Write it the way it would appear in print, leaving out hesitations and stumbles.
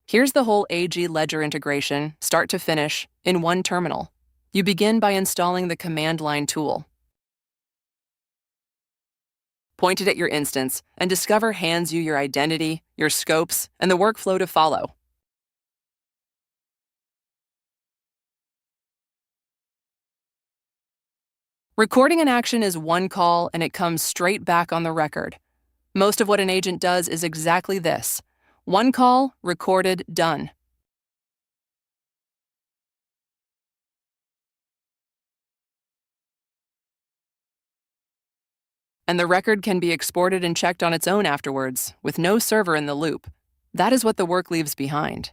Here's the whole AGLedger integration, start to finish, in one terminal. You begin by installing the command line tool. Point it at your instance, and Discover hands you your identity, your scopes, and the workflow to follow. Recording an action is one call, and it comes straight back on the record. Most of what an agent does is exactly this. One call, recorded, done. And the record can be exported and checked on its own afterwards, with no server in the loop. That is what the work leaves behind.